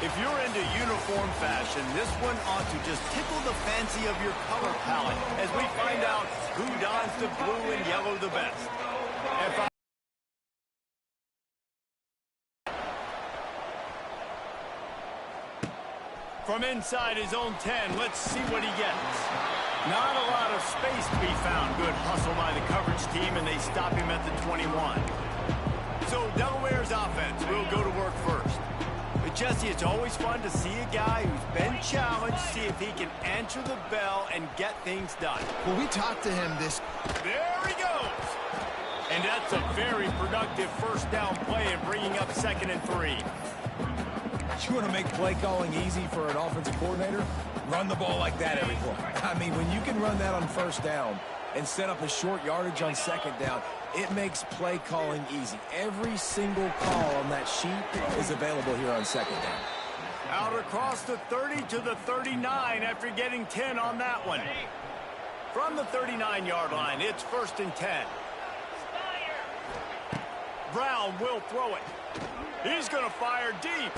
If you're into uniform fashion, this one ought to just tickle the fancy of your color palette as we find out who dons the blue and yellow the best. From inside his own 10, let's see what he gets. Not a lot of space to be found. Good hustle by the coverage team, and they stop him at the 21. So Delaware's offense will go to work first. But Jesse, it's always fun to see a guy who's been challenged, see if he can answer the bell and get things done. Well, we talked to him this. There he goes. And that's a very productive first down play and bringing up 2nd and 3. You want to make play calling easy for an offensive coordinator? Run the ball like that every play. I mean, when you can run that on first down and set up a short yardage on 2nd down, it makes play calling easy. Every single call on that sheet is available here on 2nd down. Out across the 30 to the 39 after getting 10 on that one. From the 39-yard line, it's 1st and 10. Brown will throw it. He's going to fire deep.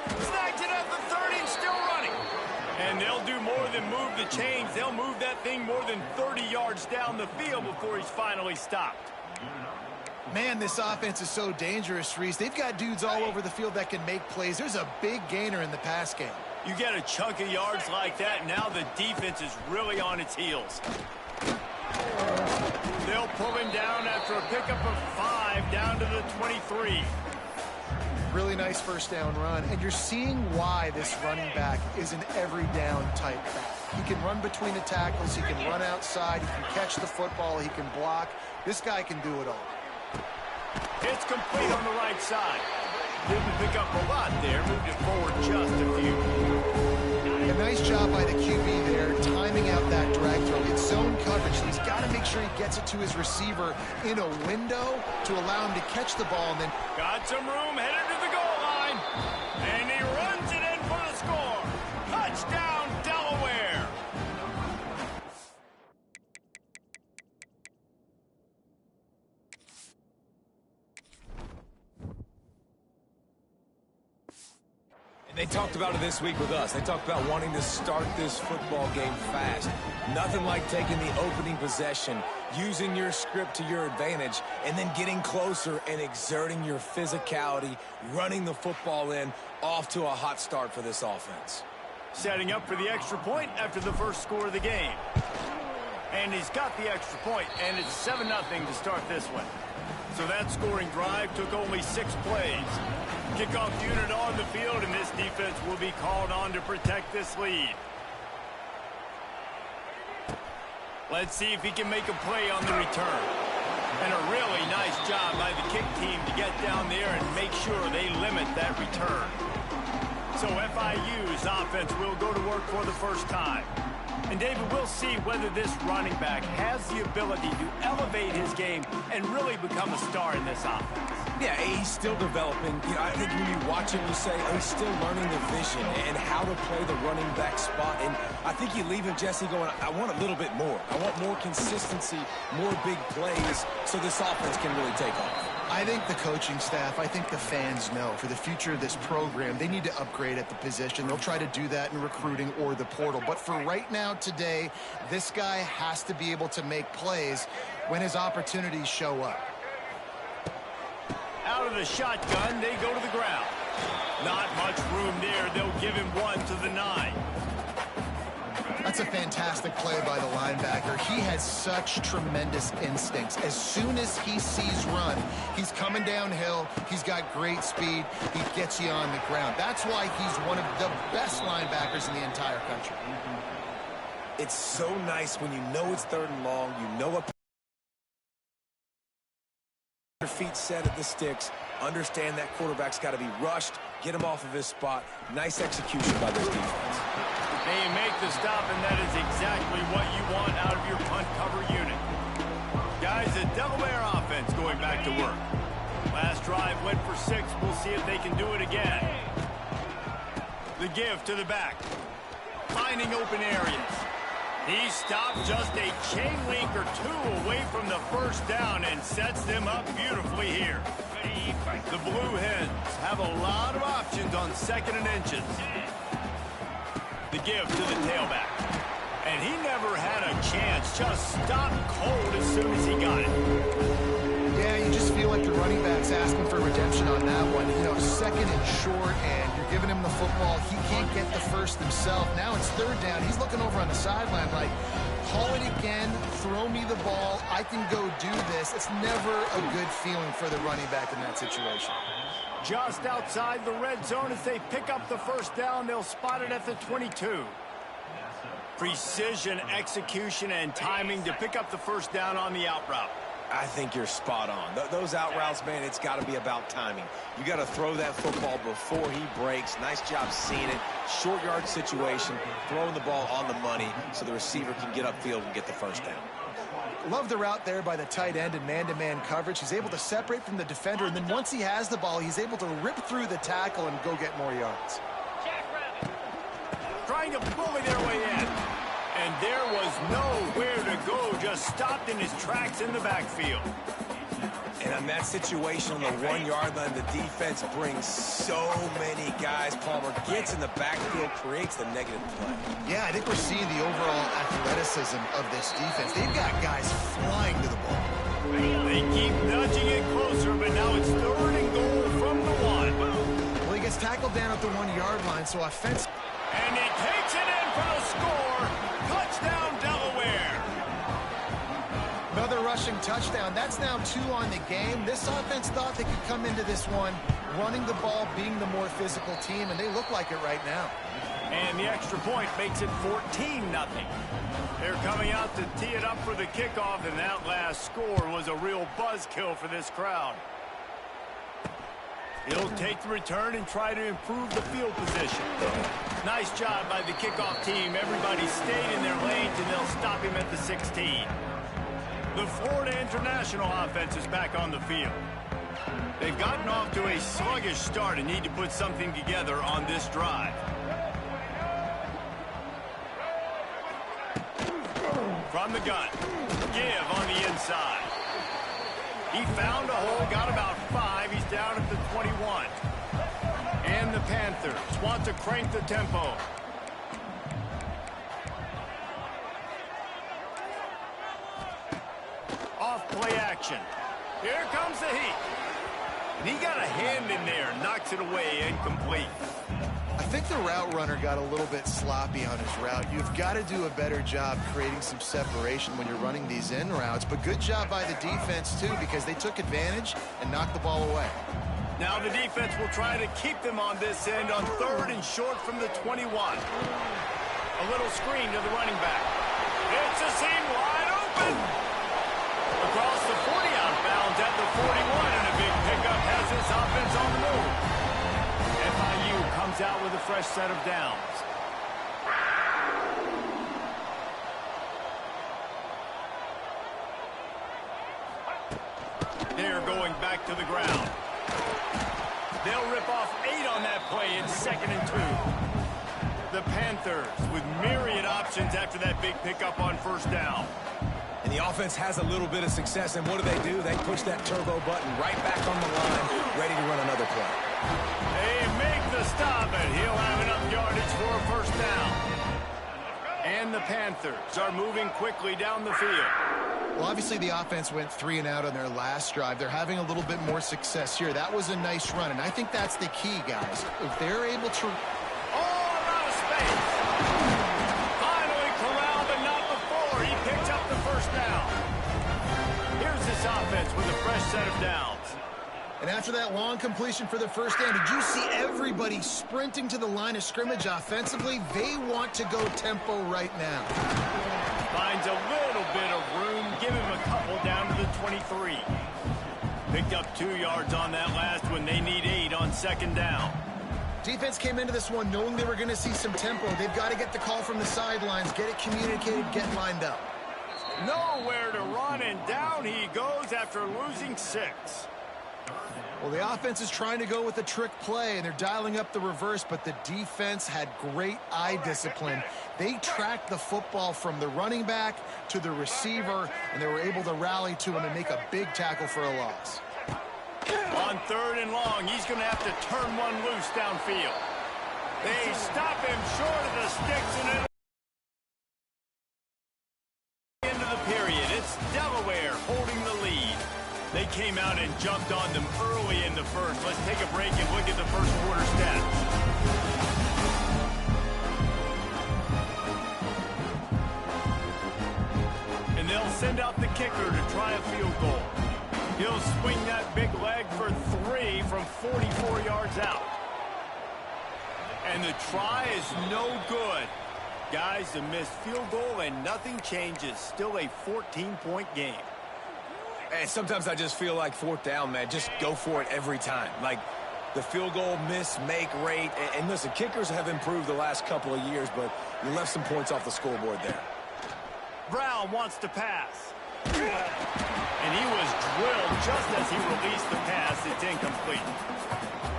Snagged it at the 30 and still running. And they'll do more than move the chains. They'll move that thing more than 30 yards down the field before he's finally stopped. Man, this offense is so dangerous, Reese. They've got dudes all over the field that can make plays. There's a big gainer in the pass game. You get a chunk of yards like that, now the defense is really on its heels. They'll pull him down after a pickup of 5 down to the 23. Really nice first down run, and you're seeing why this running back is an every down type back. He can run between the tackles, he can run outside, he can catch the football, he can block. This guy can do it all. It's complete on the right side. Didn't pick up a lot there, moved it forward just a few. A nice job by the QB there, timing out that drag throw. It's zone coverage, so he's got to make sure he gets it to his receiver in a window to allow him to catch the ball. And then got some room, headed to the goal line. And he runs it in for the score. Touchdown, Delaware. And they talked about it this week with us. They talked about wanting to start this football game fast. Nothing like taking the opening possession, using your script to your advantage, and then getting closer and exerting your physicality, running the football in, off to a hot start for this offense. Setting up for the extra point after the first score of the game. And he's got the extra point, and it's 7-0 to start this one. So that scoring drive took only 6 plays. Kickoff unit on the field, and this defense will be called on to protect this lead. Let's see if he can make a play on the return. And a really nice job by the kick team to get down there and make sure they limit that return. So FIU's offense will go to work for the first time. And David, we'll see whether this running back has the ability to elevate his game and really become a star in this offense. Yeah, he's still developing. You know, I think when you watch him, you say, oh, he's still learning the vision and how to play the running back spot. And I think you leave him, Jesse, going, I want a little bit more. I want more consistency, more big plays so this offense can really take off. I think the coaching staff, I think the fans know for the future of this program, they need to upgrade at the position. They'll try to do that in recruiting or the portal. But for right now, today, this guy has to be able to make plays when his opportunities show up. Out of the shotgun, they go to the ground. Not much room there. They'll give him 1 to the 9. That's a fantastic play by the linebacker. He has such tremendous instincts. As soon as he sees run, he's coming downhill. He's got great speed. He gets you on the ground. That's why he's one of the best linebackers in the entire country. It's so nice when you know it's 3rd and long, you know what your feet set at the sticks, understand that quarterback's got to be rushed, get him off of his spot. Nice execution by this defense. They make the stop, and that is exactly what you want out of your punt cover unit. Guys, the Delaware offense going back to work. Last drive went for 6. We'll see if they can do it again. The give to the back. Finding open areas. He stopped just a chain link or 2 away from the first down and sets them up beautifully here. The Blue Hens have a lot of options on 2nd and inches. The give to the tailback. And he never had a chance. Just stopped cold as soon as he got it. Yeah, you just feel like the running back's asking for redemption on that one. You know, 2nd and short, and you're giving him the football. He can't get the first himself. Now it's 3rd down. He's looking over on the sideline like, call it again, throw me the ball, I can go do this. It's never a good feeling for the running back in that situation. Just outside the red zone as they pick up the 1st down. They'll spot it at the 22. Precision, execution, and timing to pick up the 1st down on the out route. I think you're spot on. Those out routes, man, it's got to be about timing. You got to throw that football before he breaks. Nice job seeing it. Short yard situation, throwing the ball on the money so the receiver can get upfield and get the 1st down. Love the route there by the tight end in man-to-man coverage. He's able to separate from the defender, and then once he has the ball, he's able to rip through the tackle and go get more yards. Trying to bully their way in. And there was nowhere to go, just stopped in his tracks in the backfield. And on that situation on the 1-yard line, the defense brings so many guys. Palmer gets in the backfield, creates the negative play. Yeah, I think we're seeing the overall athleticism of this defense. They've got guys flying to the ball. They keep nudging it closer, but now it's 3rd and goal from the 1. Well, he gets tackled down at the 1-yard line, so offense. And he takes it in for the score. Touchdown, Delaware. Another rushing touchdown. That's now 2 on the game. This offense thought they could come into this one running the ball, being the more physical team, and they look like it right now. And the extra point makes it 14-0. They're coming out to tee it up for the kickoff, and that last score was a real buzzkill for this crowd. He'll take the return and try to improve the field position. Nice job by the kickoff team. Everybody stayed in their lanes, and they'll stop him at the 16. The Florida International offense is back on the field. They've gotten off to a sluggish start and need to put something together on this drive. From the gun, give on the inside. He found a hole, got about 5. He's down at the 21. And the Panthers want to crank the tempo. Off play action. Here comes the heat. And he got a hand in there, knocks it away, incomplete. I think the route runner got a little bit sloppy on his route. You've got to do a better job creating some separation when you're running these in routes. But good job by the defense, too, because they took advantage and knocked the ball away. Now the defense will try to keep them on this end on 3rd and short from the 21. A little screen to the running back. It's a seam wide open. Across the 40 out of bounds at the 41, and a big pickup has this offense on the move. FIU comes out with a fresh set of downs. They're going back to the ground. They'll rip off 8 on that play. It's 2nd and 2. The Panthers with myriad options after that big pickup on 1st down. And the offense has a little bit of success, and what do? They push that turbo button right back on the line, ready to run another play. They make the stop, and he'll have enough yardage for a 1st down. And the Panthers are moving quickly down the field. Well, obviously the offense went 3 and out on their last drive. They're having a little bit more success here. That was a nice run, and I think that's the key, guys. If they're able to... All out of space. Finally corralled, but not before. He picks up the 1st down. Here's this offense with a fresh set of downs. And after that long completion for the 1st down, did you see everybody sprinting to the line of scrimmage offensively? They want to go tempo right now. Finds a little bit of room. Give him a couple down to the 23. Picked up 2 yards on that last one. They need 8 on 2nd down. Defense came into this one knowing they were going to see some tempo. They've got to get the call from the sidelines, get it communicated, get lined up. Nowhere to run, and down he goes after losing 6. Well, the offense is trying to go with a trick play, and they're dialing up the reverse, but the defense had great eye discipline. They tracked the football from the running back to the receiver, and they were able to rally to him and make a big tackle for a loss. On 3rd and long. He's going to have to turn one loose downfield. They stop him short of the sticks, and it'll into the period. It's Delaware holding the lead. They came out and jumped on them early in the first. Let's take a break and look at the first quarter stats. And they'll send out the kicker to try a field goal. He'll swing that big leg for 3 from 44 yards out. And the try is no good. Guys, a missed field goal and nothing changes. Still a 14-point game. And sometimes I just feel like 4th down, man. Just go for it every time. Like the field goal miss-make rate. And listen, kickers have improved the last couple of years, but you left some points off the scoreboard there. Brown wants to pass. And he was drilled just as he released the pass. It's incomplete.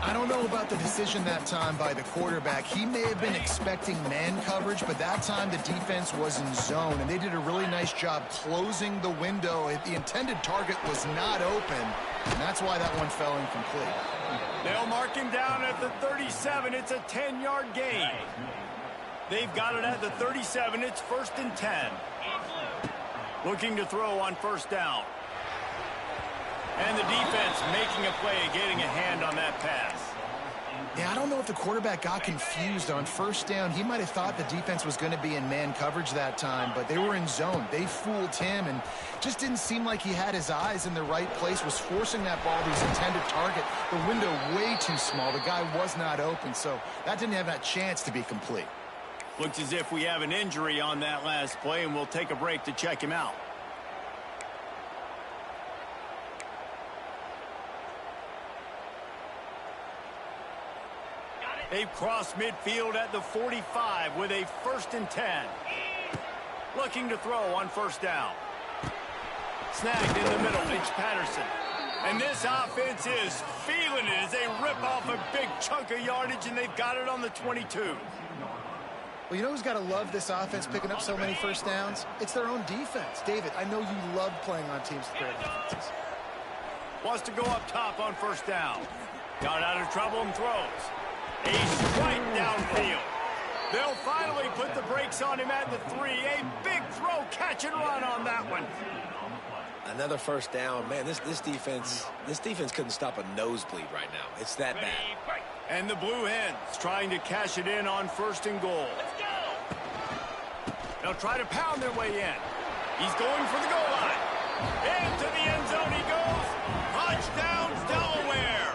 I don't know about the decision that time by the quarterback. He may have been expecting man coverage, but that time the defense was in zone, and they did a really nice job closing the window. The intended target was not open, and that's why that one fell incomplete. They'll mark him down at the 37. It's a 10-yard gain. They've got it at the 37. It's 1st and 10. Looking to throw on 1st down. And the defense making a play, getting a hand on that pass. Yeah, I don't know if the quarterback got confused on 1st down. He might have thought the defense was going to be in man coverage that time, but they were in zone. They fooled him and just didn't seem like he had his eyes in the right place, was forcing that ball to his intended target. The window way too small. The guy was not open, so that didn't have that chance to be complete. Looks as if we have an injury on that last play, and we'll take a break to check him out. They've crossed midfield at the 45 with a 1st and 10. Looking to throw on 1st down. Snagged in the middle, it's Patterson. And this offense is feeling it as they rip off a big chunk of yardage, and they've got it on the 22. Well, you know who's got to love this offense picking up so many 1st downs? It's their own defense. David, I know you love playing on teams with great defenses. Wants to go up top on 1st down. Got out of trouble and throws. A strike downfield. They'll finally put the brakes on him at the 3. A big throw, catch and run on that one. Another 1st down. Man, this defense couldn't stop a nosebleed right now. It's that bad. And the Blue Hens trying to cash it in on 1st and goal. They'll try to pound their way in. He's going for the goal line. Into the end zone he goes. Touchdown, Delaware.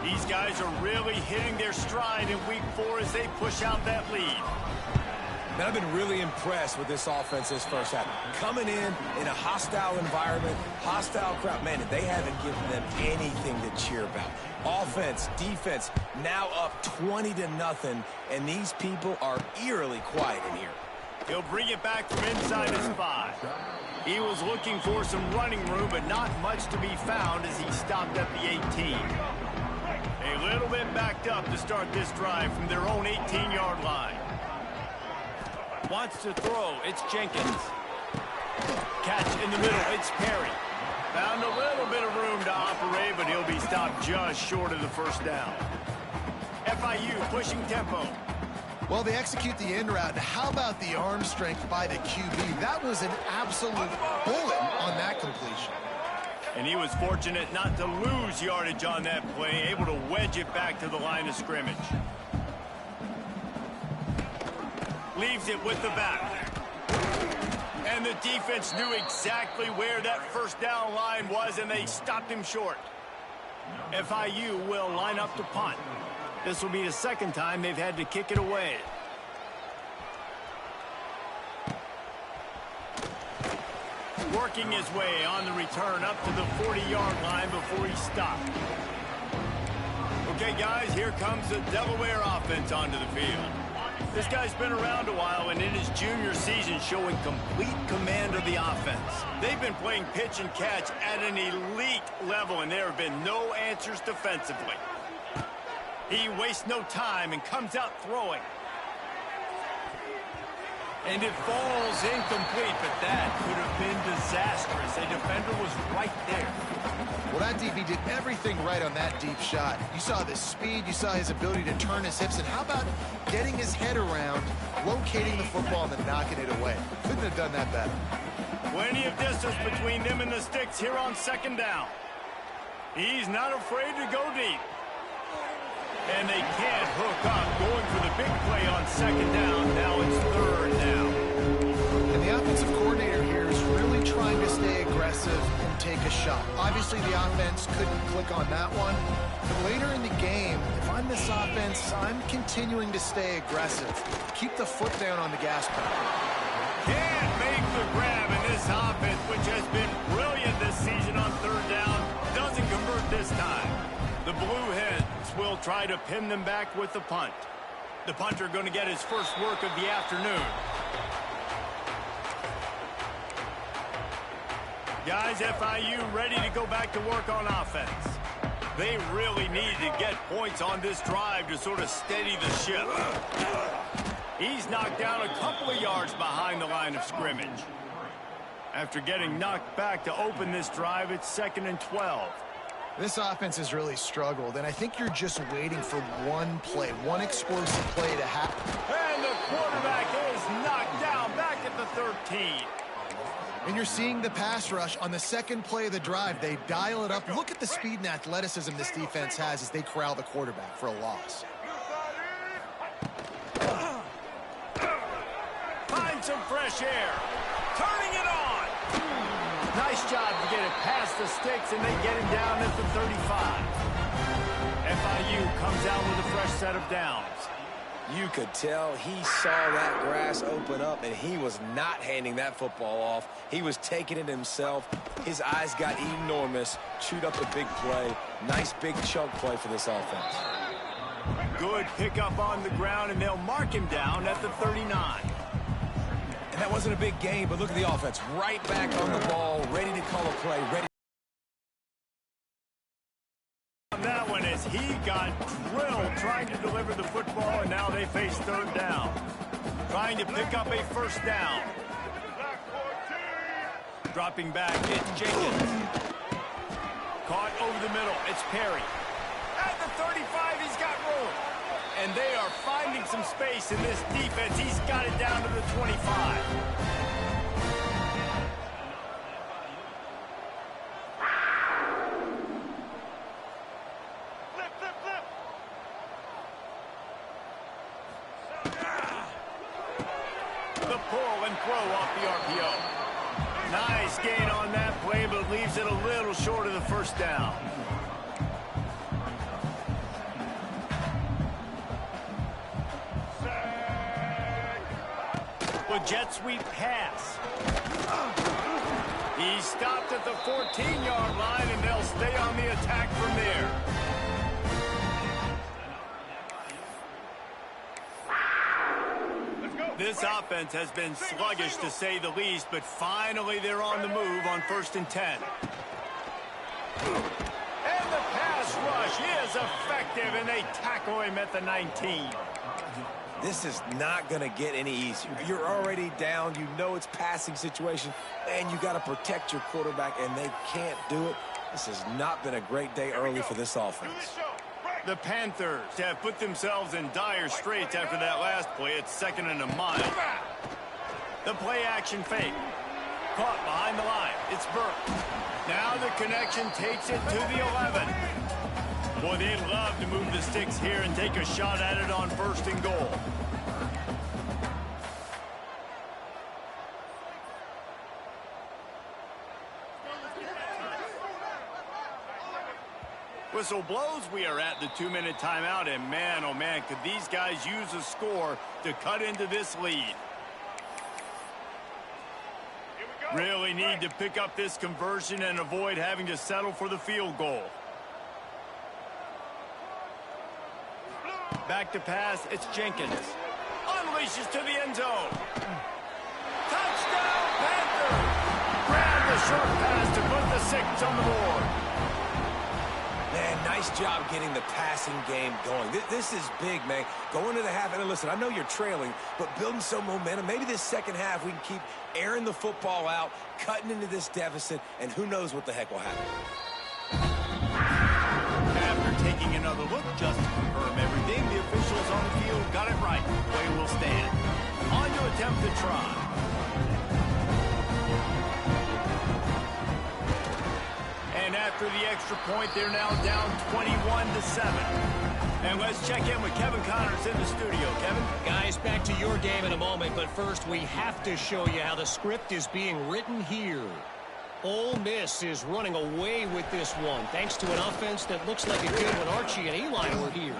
These guys are really hitting their stride in week 4 as they push out that lead. Man, I've been really impressed with this offense this first half. Coming in a hostile environment, hostile crowd. Man, they haven't given them anything to cheer about. Offense, defense, now up 20-0, and these people are eerily quiet in here. He'll bring it back from inside his 5. He was looking for some running room, but not much to be found as he stopped at the 18. A little bit backed up to start this drive from their own 18-yard line. Wants to throw, it's Jenkins. Catch in the middle, it's Perry. Found a little bit of room to operate, but he'll be stopped just short of the 1st down. FIU pushing tempo. Well, they execute the end route. How about the arm strength by the QB? That was an absolute bullet on that completion. And he was fortunate not to lose yardage on that play, able to wedge it back to the line of scrimmage. Leaves it with the back. And the defense knew exactly where that 1st down line was, and they stopped him short. FIU will line up to punt. This will be the 2nd time they've had to kick it away. Working his way on the return up to the 40-yard line before he stopped. Okay, guys, here comes the Delaware offense onto the field. This guy's been around a while, and in his junior season showing complete command of the offense. They've been playing pitch and catch at an elite level, and there have been no answers defensively. He wastes no time and comes out throwing. And it falls incomplete, but that could have been disastrous. A defender was right there. Well, that DB did everything right on that deep shot. You saw the speed, you saw his ability to turn his hips, and how about getting his head around, locating the football, and then knocking it away? Couldn't have done that better. Plenty of distance between them and the sticks here on second down. He's not afraid to go deep. And they can't hook up, going for the big play on second down. Now it's third down. And the offensive coordinator here is really trying to stay aggressive and take a shot. Obviously, the offense couldn't click on that one. But later in the game, if I'm this offense, I'm continuing to stay aggressive. Keep the foot down on the gas pedal. Can't make the grab in this offense, which has been brilliant this season on third down. Doesn't convert this time. The Blue Hens will try to pin them back with the punt. The punter going to get his first work of the afternoon. Guys, FIU ready to go back to work on offense. They really need to get points on this drive to sort of steady the ship. He's knocked down a couple of yards behind the line of scrimmage. After getting knocked back to open this drive, it's 2nd and 12. This offense has really struggled, and I think you're just waiting for one play, one explosive play to happen. And the quarterback is knocked down back at the 13. And you're seeing the pass rush on the second play of the drive. They dial it up. Look at the speed and athleticism this defense has as they corral the quarterback for a loss. Find some fresh air. Turning it on. Nice job to get it past the sticks, and they get him down at the 35. FIU comes out with a fresh set of downs. You could tell he saw that grass open up, and he was not handing that football off. He was taking it himself. His eyes got enormous, chewed up a big play. Nice big chunk play for this offense. Good pickup on the ground, and they'll mark him down at the 39. And that wasn't a big game, but look at the offense. Right back on the ball, ready to call a play, ready. That one is he got drilled trying to deliver the football, and now they face third down. Trying to pick up a first down. Dropping back, it's Jenkins. Caught over the middle, it's Perry. At the 35, he's got room. And they are finding some space in this defense. He's got it down to the 25. The pull and throw off the RPO. Nice gain on that play, but leaves it a little short of the first down. Jet sweep pass. He stopped at the 14-yard line, and they'll stay on the attack from there. This offense has been sluggish, to say the least, but finally they're on the move on 1st and 10. And the pass rush is effective, and they tackle him at the 19. This is not going to get any easier. You're already down. You know it's passing situation, and you got to protect your quarterback, and they can't do it. This has not been a great day early for this offense. The Panthers have put themselves in dire straits after that last play. It's 2nd and a mile. The play action fake. Caught behind the line. It's Burke. Now the connection takes it to the 11. Boy, they'd love to move the sticks here and take a shot at it on 1st and goal. Whistle blows. We are at the 2-minute timeout, and man, oh man, could these guys use a score to cut into this lead. Really need to pick up this conversion and avoid having to settle for the field goal. Back to pass, it's Jenkins. Unleashes to the end zone. Touchdown, Panthers! Grab the short pass to put the 6 on the board. Man, nice Nice job getting the passing game going. This is big, man. Going to the half, and listen, I know you're trailing, but building some momentum. Maybe this second half we can keep airing the football out, cutting into this deficit, and who knows what the heck will happen. After taking another look just to confirm everything, the officials on the field got it right. Play will stand. On to attempt the try. And after the extra point, they're now down 21-7. And let's check in with Kevin Connors in the studio. Kevin? Guys, back to your game in a moment, but first we have to show you how the script is being written here. Ole Miss is running away with this one, thanks to an offense that looks like it did when Archie and Eli were here.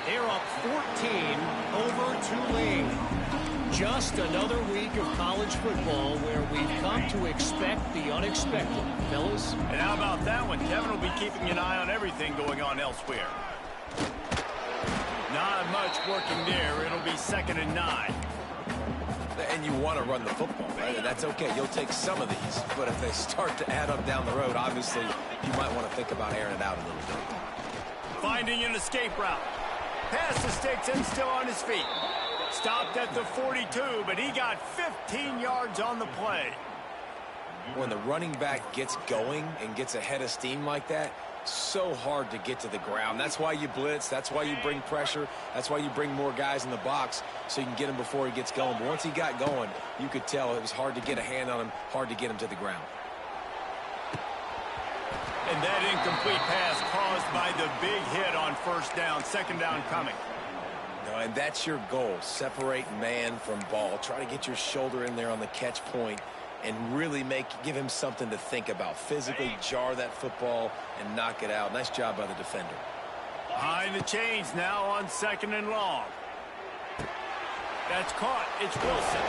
They're up 14 over Tulane. Just another week of college football where we've come to expect the unexpected, fellas. And how about that one? Kevin will be keeping an eye on everything going on elsewhere. Not much working there. It'll be 2nd and 9. And you want to run the football, right? That's okay. You'll take some of these. But if they start to add up down the road, obviously, you might want to think about airing it out a little bit. Finding an escape route. Past the sticks and still on his feet. Stopped at the 42, but he got 15 yards on the play. When the running back gets going and gets ahead of steam like that, so hard to get to the ground. That's why you blitz. That's why you bring pressure. That's why you bring more guys in the box so you can get him before he gets going. But once he got going, you could tell it was hard to get a hand on him, hard to get him to the ground. And that incomplete pass caused by the big hit on 1st down. 2nd down coming. No, and that's your goal. Separate man from ball. Try to get your shoulder in there on the catch point and really give him something to think about. Physically jar that football and knock it out. Nice job by the defender. Behind the chains now on 2nd and long. That's caught. It's Wilson.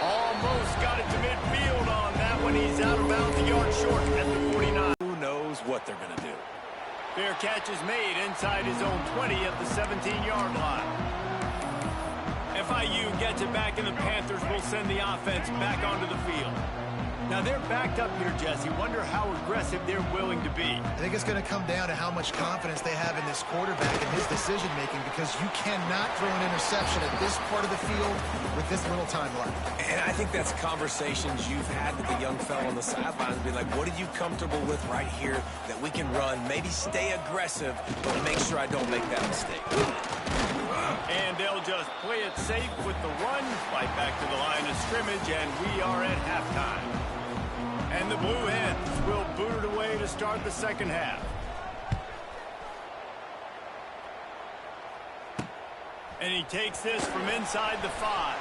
Almost got it to midfield on that one. He's out of bounds, a yard short at the 49. Who knows what they're going to do? Fair catch is made inside his own 20 at the 17-yard line. FIU gets it back, and the Panthers will send the offense back onto the field. Now they're backed up here, Jesse. Wonder how aggressive they're willing to be. I think it's going to come down to how much confidence they have in this quarterback and his decision-making, because you cannot throw an interception at this part of the field with this little time left. And I think that's conversations you've had with the young fellow on the sidelines. Be like, what are you comfortable with right here that we can run? Maybe stay aggressive, but make sure I don't make that mistake. And they'll just play it safe with the run, right back to the line of scrimmage, and we are at halftime. And the Blue Hens will boot it away to start the 2nd half. And he takes this from inside the 5.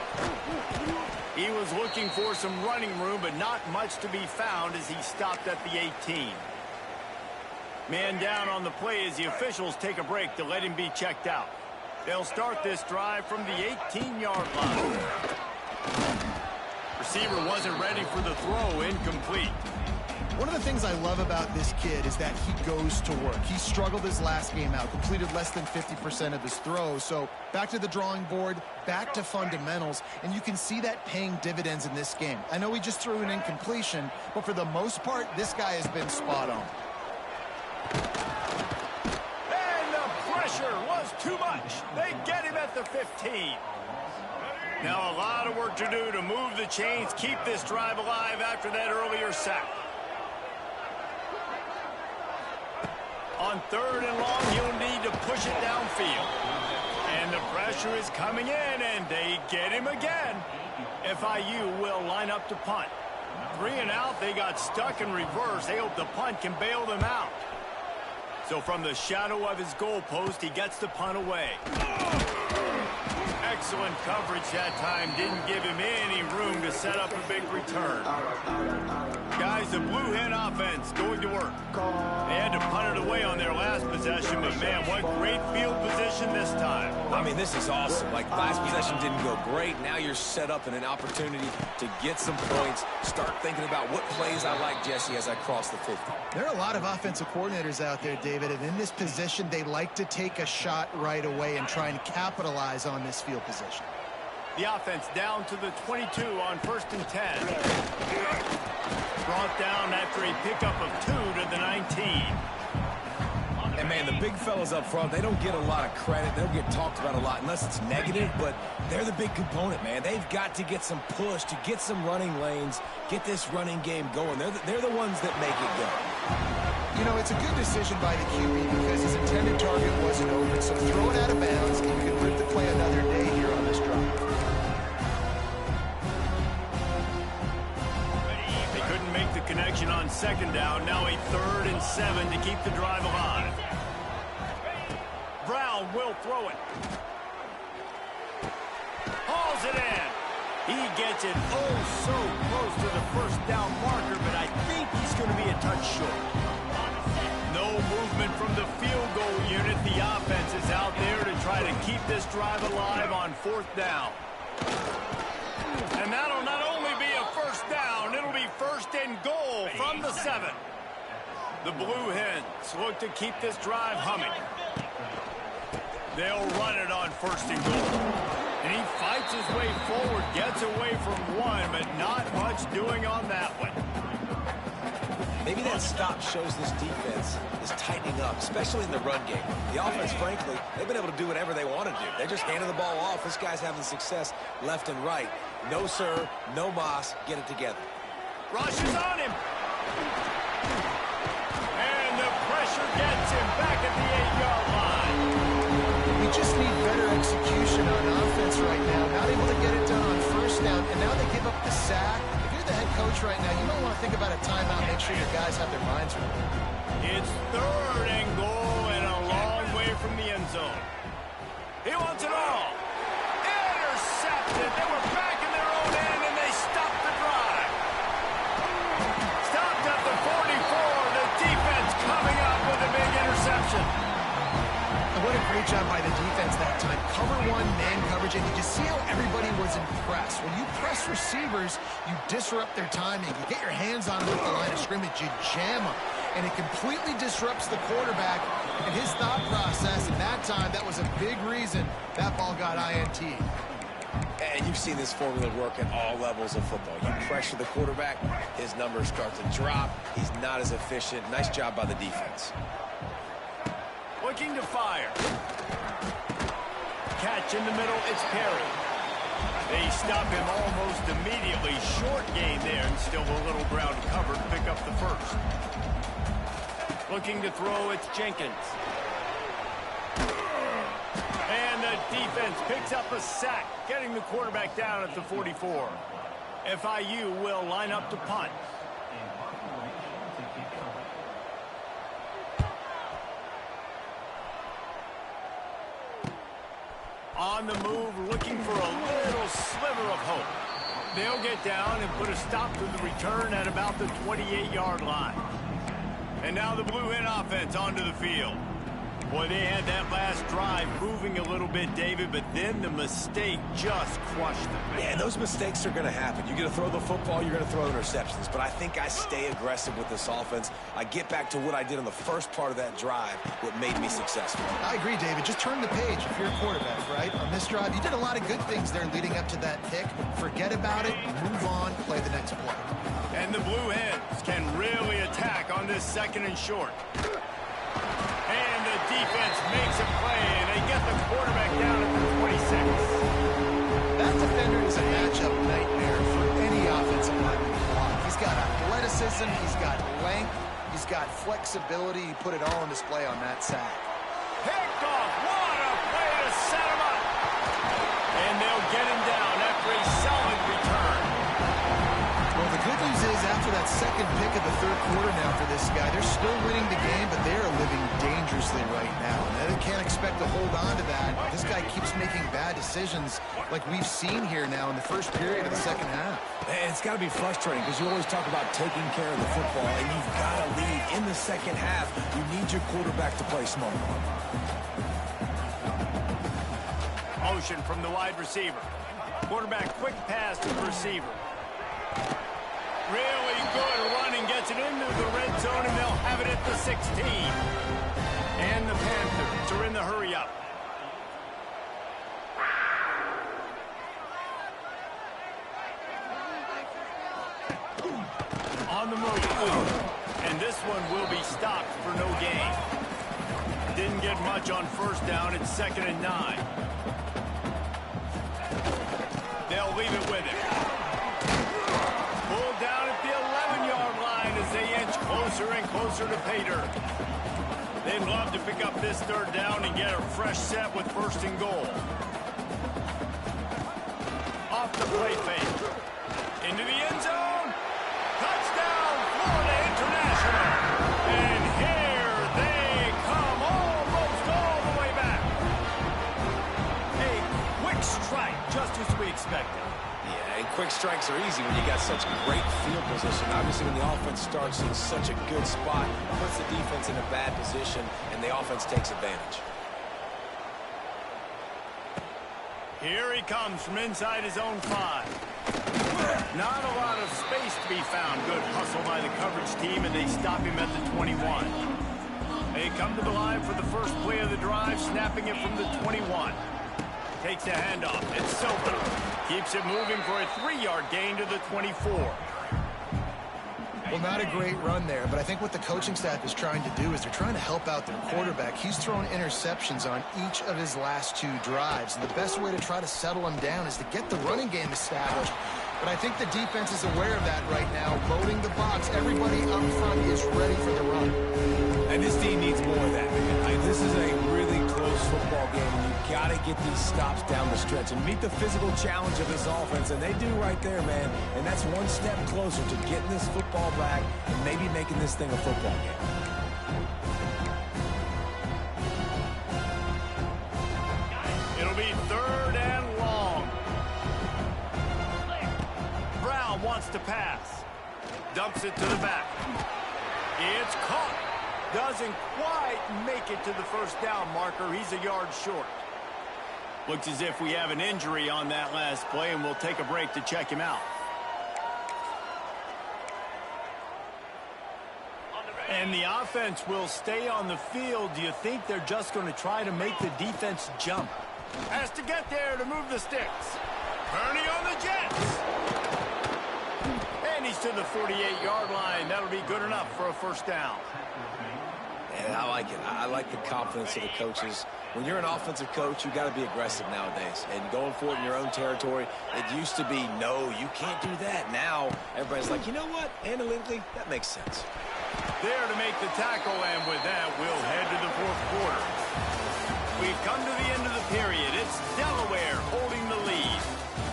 He was looking for some running room, but not much to be found as he stopped at the 18. Man down on the play as the officials take a break to let him be checked out. They'll start this drive from the 18-yard line. Receiver wasn't ready for the throw, incomplete. One of the things I love about this kid is that he goes to work. He struggled his last game out, completed less than 50% of his throws. So back to the drawing board, back to fundamentals, and you can see that paying dividends in this game. I know he just threw an incompletion, but for the most part, this guy has been spot on. And the pressure was too much. They get him at the 15. Now a lot of work to do to move the chains, keep this drive alive after that earlier sack. On 3rd and long, he'll need to push it downfield. And the pressure is coming in, and they get him again. FIU will line up to punt. 3 and out, they got stuck in reverse. They hope the punt can bail them out. So from the shadow of his goalpost, he gets the punt away. Excellent coverage that time. Didn't give him any room to set up a big return. Guys, the Blue Hen offense going to work. They had to punt it away on their last possession, but man, what great field position this time. I mean, this is awesome. Like, last possession didn't go great. Now you're set up in an opportunity to get some points. Start thinking about what plays I like, Jesse, as I cross the 50. There are a lot of offensive coordinators out there, David, and in this position, they like to take a shot right away and try and capitalize on this field position. The offense down to the 22 on 1st and 10. Brought down after a pickup of 2 to the 19. And man, the big fellas up front, they don't get a lot of credit. They don't get talked about a lot unless it's negative, but they're the big component, man. They've got to get some push, to get some running lanes, get this running game going. They're the ones that make it go. You know, it's a good decision by the QB because his intended target wasn't open, so throw it out of bounds, and you can live to play another day here on this drive. They couldn't make the connection on second down. Now a 3rd and 7 to keep the drive alive. Brown will throw it. Hauls it in. He gets it oh so close to the first down marker, but I think he's going to be a touch short. No movement from the field goal unit. The offense is out there to try to keep this drive alive on 4th down. And that'll not only be a first down, it'll be 1st and goal from the 7. The Blue Hens look to keep this drive humming. They'll run it on 1st and goal. And he fights his way forward, gets away from one, but not much doing on that one. Maybe that stop shows this defense is tightening up, especially in the run game. The offense, frankly, they've been able to do whatever they want to do. They're just handing the ball off. This guy's having success left and right. No, sir, no mas. Get it together. Rush is on him. And the pressure gets him back at the 8-yard line. We just need better execution on offense right now. Not able to get it done on 1st down, and now they give up the sack. If you're the head coach right now, you might want to think about a timeout, make sure your guys have their minds right. It's 3rd and goal and a long way from the end zone. He wants it all. Intercepted. They were back in their own end, and they stopped the drive. Stopped at the 44. The defense coming up with a big interception. And what a great job by the defense that time. Cover 1, man coverage, and did you see how everybody was impressed? When you press receivers, you disrupt their timing. You get your hands on them at the line of scrimmage. You jam them. And it completely disrupts the quarterback and his thought process. And that time, that was a big reason that ball got INT'd. And you've seen this formula work at all levels of football. You pressure the quarterback, his numbers start to drop. He's not as efficient. Nice job by the defense. Looking to fire. Catch in the middle, it's Perry. They stop him almost immediately. Short gain there, and still a little ground covered to pick up the 1st. Looking to throw, it's Jenkins. And the defense picks up a sack, getting the quarterback down at the 44. FIU will line up to punt. On the move, looking for a little sliver of hope. They'll get down and put a stop to the return at about the 28-yard line. And now the Blue Hen offense onto the field. Boy, they had that last drive moving a little bit, David, but then the mistake just crushed them. Yeah, those mistakes are going to happen. You're going to throw the football, you're going to throw interceptions. But I think I stay aggressive with this offense. I get back to what I did in the first part of that drive, what made me successful. I agree, David. Just turn the page if you're a quarterback, right? On this drive, you did a lot of good things there leading up to that pick. Forget about it, move on, play the next play. And the Blue Hens can really attack on this 2nd and short. And the defense makes a play, and they get the quarterback down at the 26. That defender is a matchup nightmare for any offensive lineman to block. He's got athleticism, he's got length, he's got flexibility. He put it all on display on that sack. Picked off. What a play to set him up. And they'll get him down after a solid return. Well, the good news is after that 2nd pick of the 3rd quarter now for this guy, they're still winning the game, but they are living dangerously right now. And they can't expect to hold on to that. This guy keeps making bad decisions like we've seen here now in the 1st period of the 2nd half. And it's got to be frustrating because you always talk about taking care of the football, and you've got to lead in the 2nd half. You need your quarterback to play smart. Motion from the wide receiver. Quarterback quick pass to the receiver. Really good running, gets it into the red zone, and they'll have it at the 16. And the Panthers are in the hurry-up. On the move. And this one will be stopped for no gain. didn't get much on first down. It's 2nd and 9. They'll leave it with him. Pulled down at the 11-yard line as they inch closer and closer to pay dirt. They'd love to pick up this 3rd down and get a fresh set with 1st and goal. Off the play fake. Into the end zone. Touchdown, Florida International. And here they come, almost all the way back. A quick strike, just as we expected. Yeah, and quick strikes are easy when you got such great field position. Obviously, when the offense starts in such a good spot, it puts the defense in a bad position, and the offense takes advantage. Here he comes from inside his own 5. Not a lot of space to be found. Good hustle by the coverage team, and they stop him at the 21. They come to the line for the first play of the drive, snapping it from the 21. Takes a handoff. It's Silver. Keeps it moving for a 3-yard gain to the 24. Well, not a great run there, but I think what the coaching staff is trying to do is they're trying to help out their quarterback. He's thrown interceptions on each of his last 2 drives, and the best way to try to settle him down is to get the running game established. But I think the defense is aware of that right now, loading the box. Everybody up front is ready for the run. And this team needs more of that, man. This is a really close football game, and you've got to get these stops down the stretch and meet the physical challenge of this offense, and they do right there, man. And that's one step closer to getting this football back and maybe making this thing a football game. It'll be 3rd and long. Brown wants to pass. Dumps it to the back. It's caught. Doesn't quite make it to the 1st down marker. He's a yard short. Looks as if we have an injury on that last play, and we'll take a break to check him out. And the offense will stay on the field. Do you think they're just going to try to make the defense jump? Has to get there to move the sticks. Purdy on the Jets. And he's to the 48-yard line. That'll be good enough for a 1st down. And I like it. I like the confidence of the coaches. When you're an offensive coach, you got to be aggressive nowadays. And going for it in your own territory, it used to be, no, you can't do that. Now, everybody's like, you know what? Analytically, that makes sense. There to make the tackle, and with that, we'll head to the 4th quarter. We've come to the end of the period. It's Delaware holding the lead.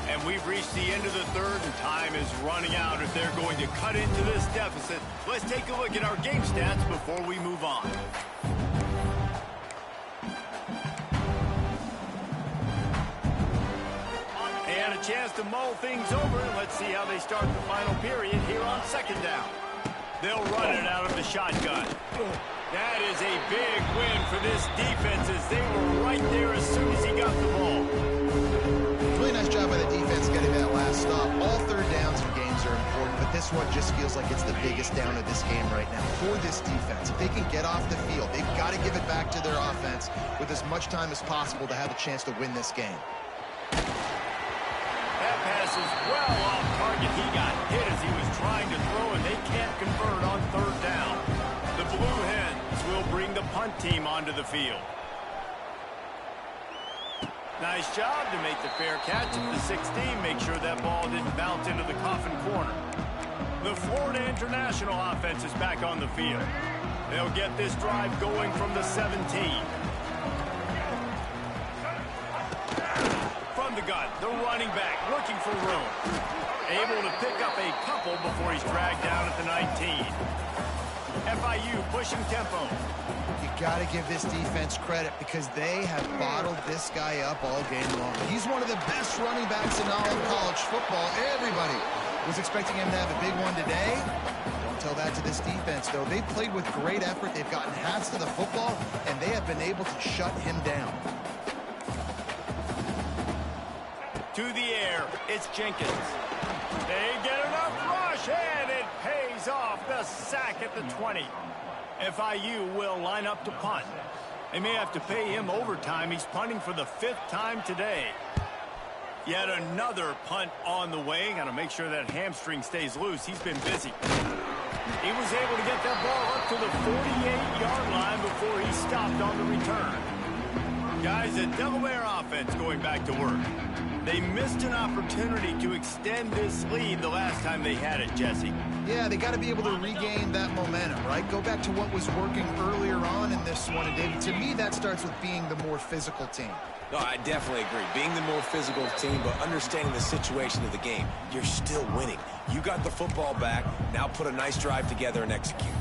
And we've reached the end of the 3rd, and time is running out if they're going to cut into this deficit. Let's take a look at our game stats before we move on. And a chance to mull things over. Let's see how they start the final period here on 2nd down. They'll run it out of the shotgun. That is a big win for this defense as they were right there as soon as he got the ball. Really nice job by the defense getting that last stop. All 3rd downs in games are important, but this one just feels like it's the biggest down of this game right now for this defense. If they can get off the field, they've got to give it back to their offense with as much time as possible to have a chance to win this game. That pass is well off target. He got hit as he was trying to throw, and they can't convert on 3rd down. The Blue Hens will bring the punt team onto the field. Nice job to make the fair catch at the 16. Make sure that ball didn't bounce into the coffin corner. The Florida International offense is back on the field. They'll get this drive going from the 17. From the gun, the running back looking for room. Able to pick up a couple before he's dragged down at the 19. FIU pushing tempo. You got to give this defense credit because they have bottled this guy up all game long. He's one of the best running backs in all of college football. Everybody was expecting him to have a big one today. Don't tell that to this defense, though. They've played with great effort. They've gotten halves to the football, and they have been able to shut him down. To the air, it's Jenkins. They get enough rush, and it pays off. The sack at the 20. FIU will line up to punt. They may have to pay him overtime. He's punting for the 5th time today. Yet another punt on the way. Got to make sure that hamstring stays loose. He's been busy. He was able to get that ball up to the 48-yard line before he stopped on the return. Guys, the Delaware offense going back to work. They missed an opportunity to extend this lead the last time they had it, Jesse. Yeah, they got to be able to regain that momentum, right? Go back to what was working earlier on in this one. And, David, to me, that starts with being the more physical team. No, I definitely agree. Being the more physical team, but understanding the situation of the game. You're still winning. You got the football back. Now put a nice drive together and execute.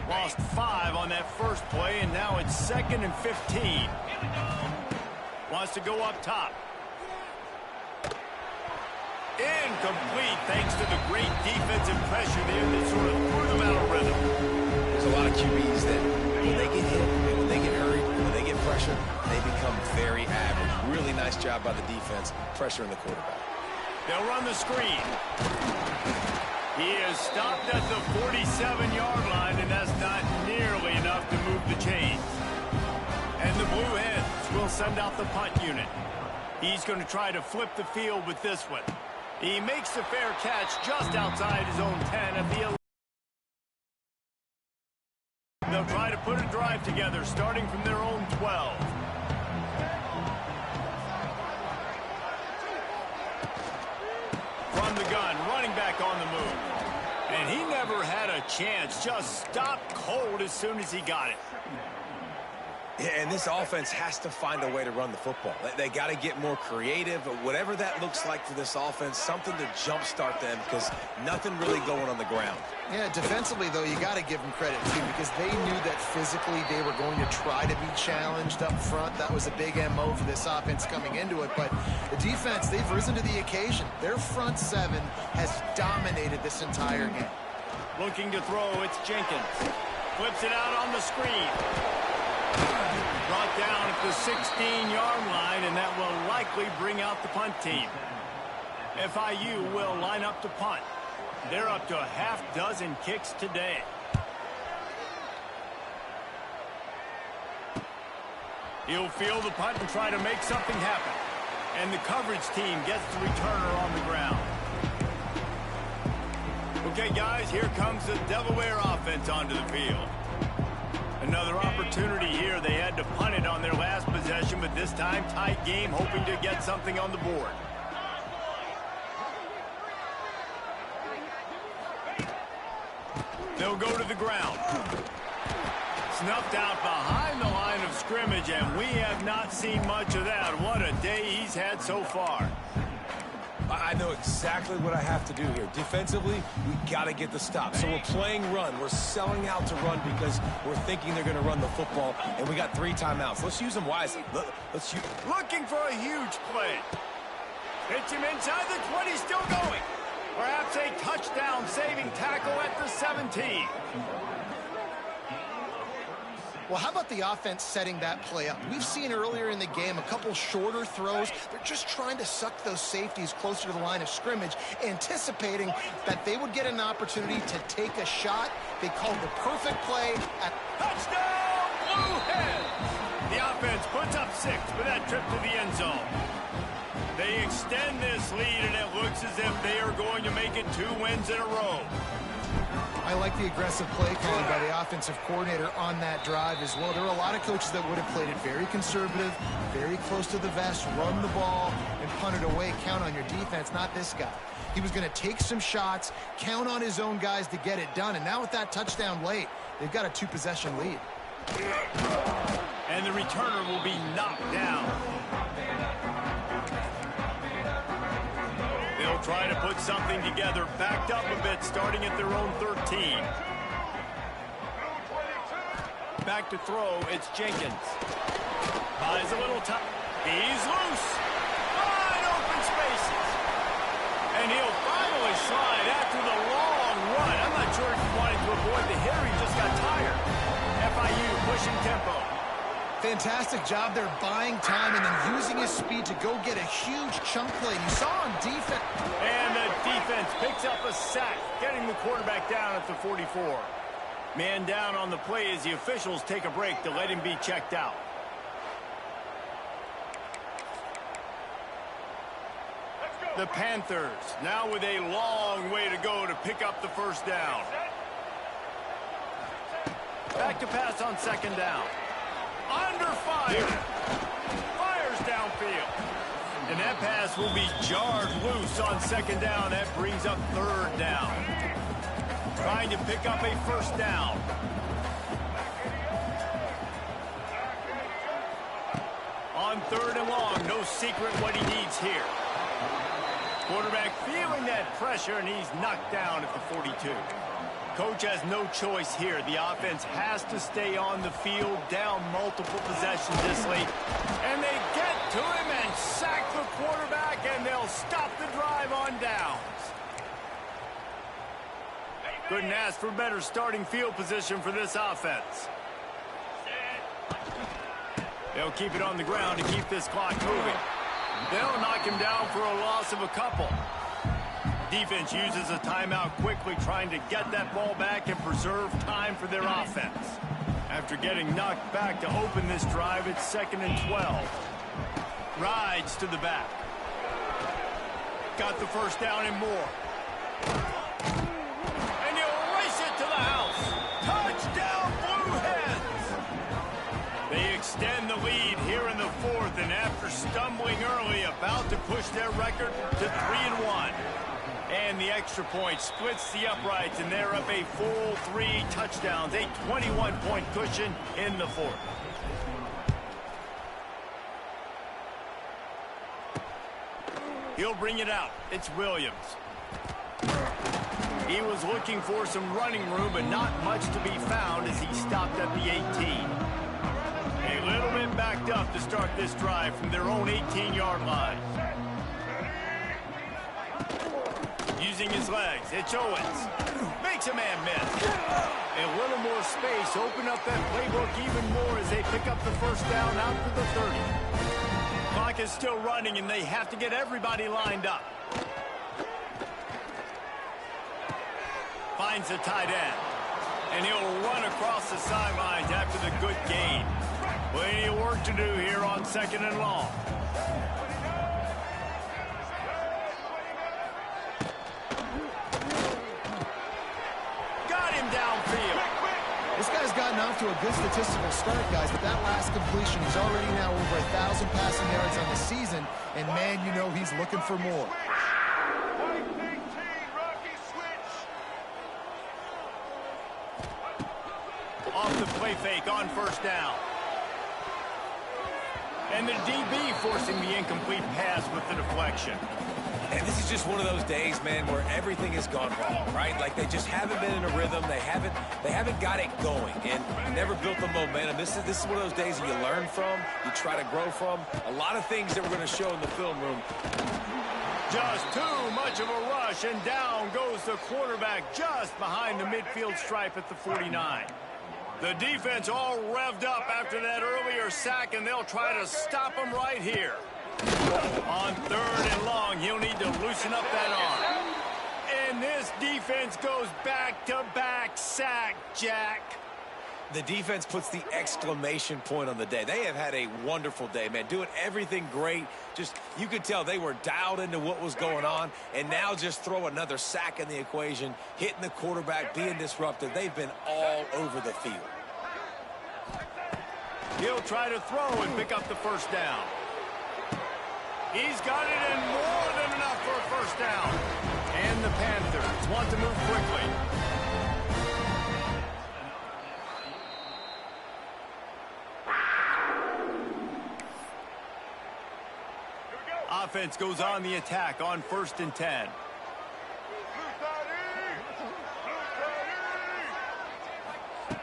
Lost 5 on that first play, and now it's 2nd and 15. Wants to go up top. Incomplete, thanks to the great defensive pressure there that sort of threw them out of rhythm. There's a lot of QBs that when they get hit, and when they get hurried, when they get pressure, they become very average. Really nice job by the defense, pressuring the quarterback. They'll run the screen. He is stopped at the 47-yard line, and that's not nearly enough to move the chains. And the Blue Hens will send out the punt unit. He's going to try to flip the field with this one. He makes the fair catch just outside his own 10 at the 11. They'll try to put a drive together starting from their own 12. From the gun, running back on the move. And he never had a chance, just stopped cold as soon as he got it. Yeah, and this offense has to find a way to run the football. They got to get more creative, but whatever that looks like for this offense, something to jumpstart them because nothing really going on the ground. Yeah, defensively, though, you got to give them credit, too, because they knew that physically they were going to try to be challenged up front. That was a big MO for this offense coming into it. But the defense, they've risen to the occasion. Their front 7 has dominated this entire game. Looking to throw, it's Jenkins. Flips it out on the screen. Brought down at the 16-yard line, and that will likely bring out the punt team. FIU will line up to punt. They're up to a half-dozen kicks today. He'll field the punt and try to make something happen. And the coverage team gets the returner on the ground. Okay, guys, here comes the Delaware offense onto the field. Another opportunity here. They had to punt it on their last possession, but this time tight game, hoping to get something on the board. They'll go to the ground. Snuffed out behind the line of scrimmage, and we have not seen much of that. What a day he's had so far. I know exactly what I have to do here. Defensively, we got to get the stop. So we're playing run. We're selling out to run because we're thinking they're going to run the football, and we got 3 timeouts. Let's use them wisely. Let's use. Looking for a huge play. Hits him inside the 20, still going. Perhaps a touchdown-saving tackle at the 17. Well, how about the offense setting that play up? We've seen earlier in the game a couple shorter throws. They're just trying to suck those safeties closer to the line of scrimmage, anticipating that they would get an opportunity to take a shot. They called the perfect play. Touchdown, Blue Hens! The offense puts up 6 for that trip to the end zone. They extend this lead, and it looks as if they are going to make it 2 wins in a row. I like the aggressive play calling by the offensive coordinator on that drive as well. There are a lot of coaches that would have played it very conservative, very close to the vest, run the ball, and punt it away. Count on your defense, not this guy. He was going to take some shots, count on his own guys to get it done. And now with that touchdown late, they've got a 2-possession lead. And the returner will be knocked down. They'll try to put something together, backed up a bit, starting at their own 13. Back to throw, it's Jenkins. Buys a little time. He's loose. Wide open spaces. And he'll finally slide after the long run. I'm not sure if he wanted to avoid the hit or he just got tired. FIU pushing tempo. Fantastic job there buying time and then using his speed to go get a huge chunk play. You saw on defense. And the defense picks up a sack, getting the quarterback down at the 44. Man down on the play as the officials take a break to let him be checked out. Let's go. The Panthers now with a long way to go to pick up the first down. Back to pass on second down. Under fire. Fires downfield. And that pass will be jarred loose on second down. That brings up third down. Trying to pick up a first down. On third and long, no secret what he needs here. Quarterback feeling that pressure, and he's knocked down at the 42. Coach has no choice here. The offense has to stay on the field, down multiple possessions this late. And they get to him and sack the quarterback, and they'll stop the drive on downs. Couldn't ask for better starting field position for this offense. They'll keep it on the ground to keep this clock moving. They'll knock him down for a loss of a couple. Defense uses a timeout quickly, trying to get that ball back and preserve time for their offense. After getting knocked back to open this drive, it's 2nd and 12. Rides to the back. Got the first down and more. And he'll race it to the house. Touchdown, Blue Hens! They extend the lead here in the fourth, and after stumbling early, about to push their record to 3-1. And the extra point splits the uprights, and they're up a full 3 touchdowns, a 21-point cushion in the fourth. He'll bring it out. It's Williams. He was looking for some running room, but not much to be found as he stopped at the 18. A little bit backed up to start this drive from their own 18-yard line. Using his legs, it's Owens. Makes a man miss. A little more space, open up that playbook even more as they pick up the first down out to the 30. Clock is still running, and they have to get everybody lined up. Finds the tight end. And he'll run across the sidelines after the good gain. Plenty of work to do here on 2nd and long. Got him downfield. This guy's gotten off to a good statistical start, guys, but that last completion, he's already now over 1,000 passing yards on the season, and man, you know he's looking for more. Off the play fake on first down. And the DB forcing the incomplete pass with the deflection. And this is just one of those days, man, where everything has gone wrong, right? Like they just haven't been in a rhythm. They haven't got it going and never built the momentum. This is one of those days that you learn from, you try to grow from. A lot of things that we're going to show in the film room. Just too much of a rush, and down goes the quarterback just behind the midfield stripe at the 49. The defense all revved up after that earlier sack, and they'll try to stop him right here. On 3rd and long, he'll need to loosen up that arm. And this defense goes back-to-back sack, Jack. The defense puts the exclamation point on the day. They have had a wonderful day, man, doing everything great. Just, you could tell they were dialed into what was going on, and now just throw another sack in the equation, hitting the quarterback, being disruptive. They've been all over the field. He'll try to throw and pick up the first down. He's got it in more than enough for a first down. And the Panthers want to move quickly. Offense goes on the attack on 1st and 10.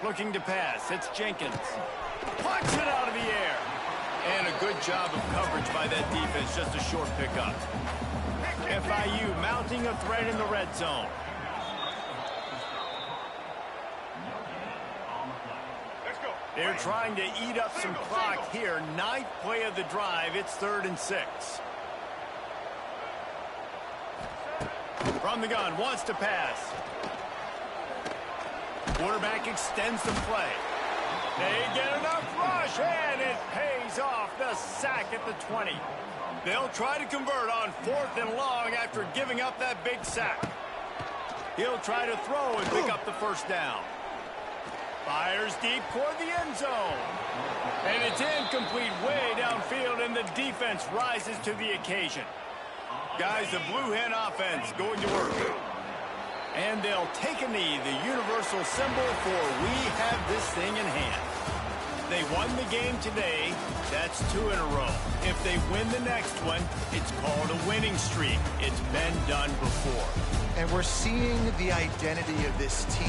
Looking to pass. It's Jenkins. Punch it out of the air. And a good job of coverage by that defense. Just a short pickup. FIU mounting a threat in the red zone. They're trying to eat up some clock here. 9th play of the drive. It's 3rd and 6. From the gun, wants to pass. Quarterback extends the play. They get enough rush, and it pays pays off. The sack at the 20. They'll try to convert on 4th and long after giving up that big sack. He'll try to throw and pick up the first down. Fires deep toward the end zone. And it's incomplete way downfield, and the defense rises to the occasion. Guys, the Blue Hen offense going to work. And they'll take a knee, the universal symbol for we have this thing in hand. They won the game today. That's 2 in a row. If they win the next one, it's called a winning streak. It's been done before. And we're seeing the identity of this team.